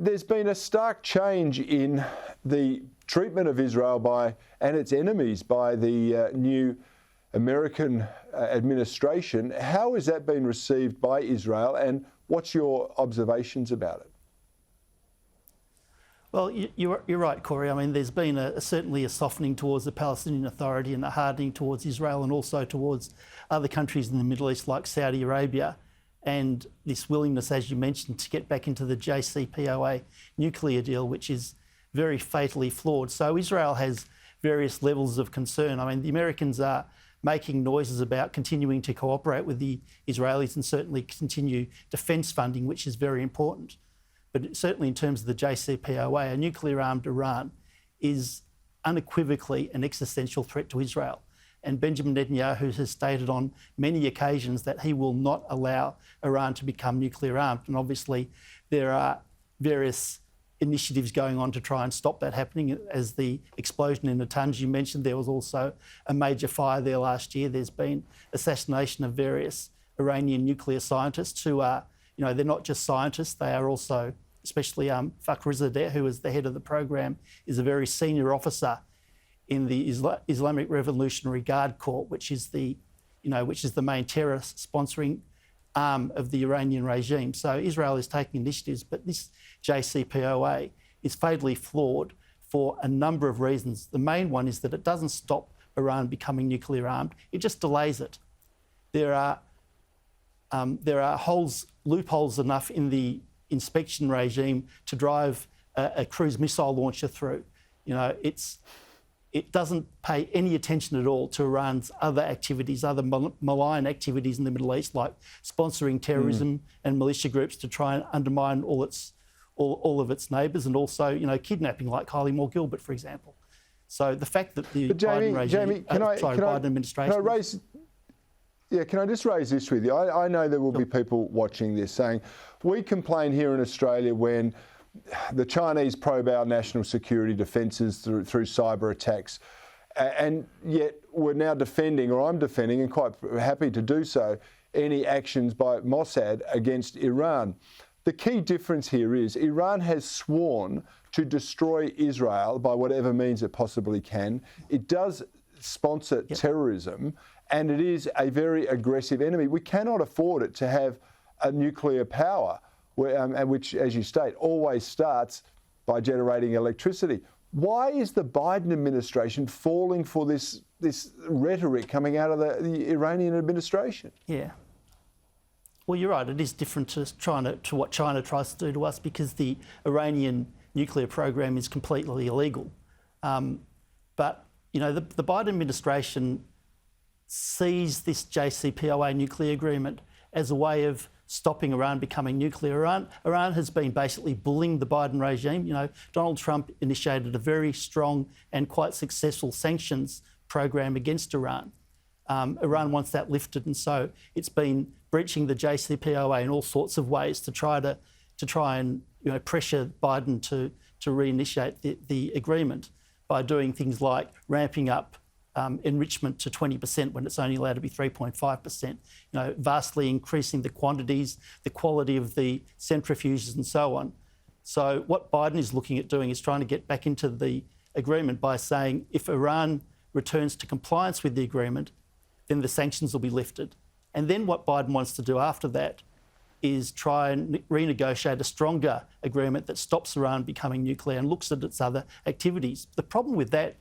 There's been a stark change in the treatment of Israel and its enemies by the new American administration. How has that been received by Israel, and what's your observations about it? Well, you're right, Corey. I mean, there's been certainly a softening towards the Palestinian Authority and a hardening towards Israel and also towards other countries in the Middle East like Saudi Arabia. And this willingness, as you mentioned, to get back into the JCPOA nuclear deal, which is very fatally flawed. So Israel has various levels of concern. I mean, the Americans are making noises about continuing to cooperate with the Israelis and certainly continue defence funding, which is very important. But certainly in terms of the JCPOA, a nuclear-armed Iran is unequivocally an existential threat to Israel. And Benjamin Netanyahu has stated on many occasions that he will not allow Iran to become nuclear armed. And obviously there are various initiatives going on to try and stop that happening. As the explosion in Natanz you mentioned, there was also a major fire there last year. There's been assassination of various Iranian nuclear scientists who are, they're not just scientists, they are also, especially Fakhrizadeh, who is the head of the program, is a very senior officer in the Islamic Revolutionary Guard Corps, which is the main terrorist sponsoring arm of the Iranian regime. So Israel is taking initiatives, but this JCPOA is fatally flawed for a number of reasons. The main one is that it doesn't stop Iran becoming nuclear armed; it just delays it. There are loopholes enough in the inspection regime to drive a cruise missile launcher through. It doesn't pay any attention at all to Iran's other activities, other malign activities in the Middle East, like sponsoring terrorism and militia groups to try and undermine all of its neighbours, and also, kidnapping, like Kylie Moore-Gilbert, for example. So the fact that the Biden administration... Can I just raise this with you? I know there will be people watching this saying, we complain here in Australia when the Chinese probe our national security defences through cyber attacks, and yet we're now defending, or I'm defending, and quite happy to do so, any actions by Mossad against Iran. The key difference here is Iran has sworn to destroy Israel by whatever means it possibly can. It does sponsor terrorism, and it is a very aggressive enemy. We cannot afford it to have a nuclear power, which, as you state, always starts by generating electricity. Why is the Biden administration falling for this rhetoric coming out of the Iranian administration? Yeah. Well, you're right. It is different to what China tries to do to us, because the Iranian nuclear program is completely illegal. But the Biden administration sees this JCPOA nuclear agreement as a way of stopping Iran becoming nuclear. Iran has been basically bullying the Biden regime. Donald Trump initiated a very strong and quite successful sanctions program against Iran. Iran wants that lifted, and so it's been breaching the JCPOA in all sorts of ways to try and pressure Biden to reinitiate the agreement by doing things like ramping up enrichment to 20% when it's only allowed to be 3.5%, vastly increasing the quantities, the quality of the centrifuges and so on. So what Biden is looking at doing is trying to get back into the agreement by saying if Iran returns to compliance with the agreement, then the sanctions will be lifted. And then what Biden wants to do after that is try and renegotiate a stronger agreement that stops Iran becoming nuclear and looks at its other activities. The problem with that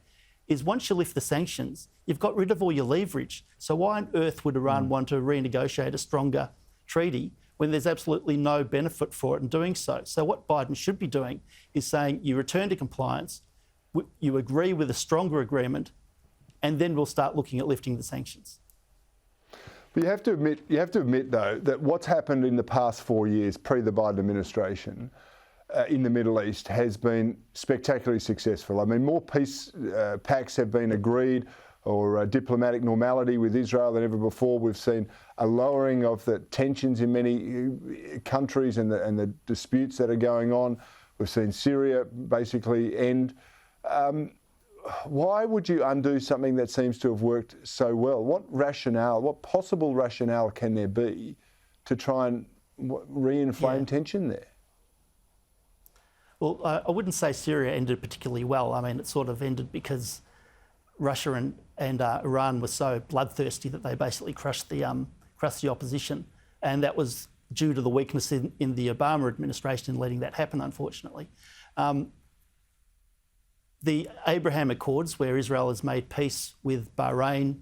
is once you lift the sanctions, you've got rid of all your leverage. So why on earth would Iran want to renegotiate a stronger treaty when there's absolutely no benefit for it in doing so? So what Biden should be doing is saying you return to compliance, you agree with a stronger agreement, and then we'll start looking at lifting the sanctions. But you have to admit though, that what's happened in the past 4 years, pre the Biden administration, in the Middle East has been spectacularly successful. I mean, more peace pacts have been agreed, or diplomatic normality with Israel than ever before. We've seen a lowering of the tensions in many countries and the disputes that are going on. We've seen Syria basically end. Why would you undo something that seems to have worked so well? What possible rationale can there be to try and re-inflame tension there? Well, I wouldn't say Syria ended particularly well. I mean, it sort of ended because Russia and Iran were so bloodthirsty that they basically crushed the opposition, and that was due to the weakness in the Obama administration in letting that happen, unfortunately. The Abraham Accords, where Israel has made peace with Bahrain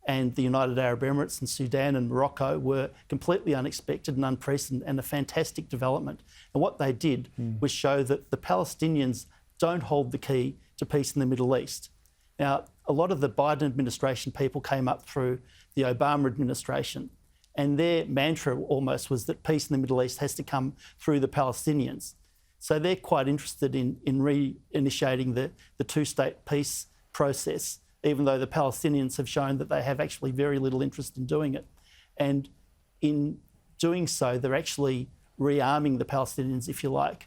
and the United Arab Emirates and Sudan and Morocco, were completely unexpected and unprecedented and a fantastic development. And what they did was show that the Palestinians don't hold the key to peace in the Middle East. Now, a lot of the Biden administration people came up through the Obama administration, and their mantra almost was that peace in the Middle East has to come through the Palestinians. So they're quite interested in reinitiating the two-state peace process, even though the Palestinians have shown that they have actually very little interest in doing it. And in doing so, they're actually rearming the Palestinians, if you like,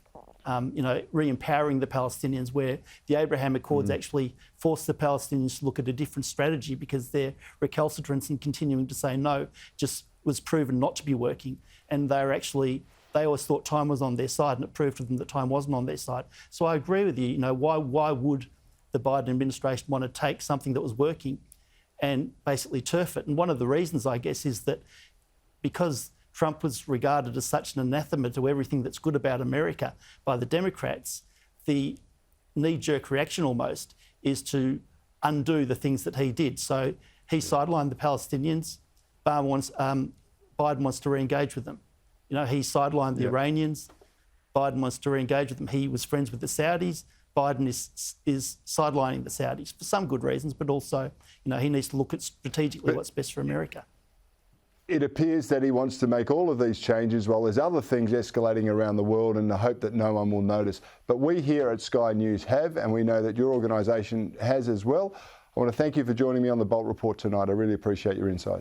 re-empowering the Palestinians, where the Abraham Accords actually forced the Palestinians to look at a different strategy because their recalcitrance and continuing to say no just was proven not to be working. And they always thought time was on their side, and it proved to them that time wasn't on their side. So I agree with you. Why would the Biden administration want to take something that was working and basically turf it? And one of the reasons, I guess, is that because Trump was regarded as such an anathema to everything that's good about America by the Democrats, the knee-jerk reaction almost is to undo the things that he did. So he sidelined the Palestinians. Biden wants to re-engage with them. He sidelined the Iranians. Biden wants to re-engage with them. He was friends with the Saudis. Biden is sidelining the Saudis for some good reasons, but also, he needs to look at strategically what's best for America. It appears that he wants to make all of these changes while there's other things escalating around the world in the hope that no one will notice. But we here at Sky News have, and we know that your organisation has as well. I want to thank you for joining me on the Bolt Report tonight. I really appreciate your insight.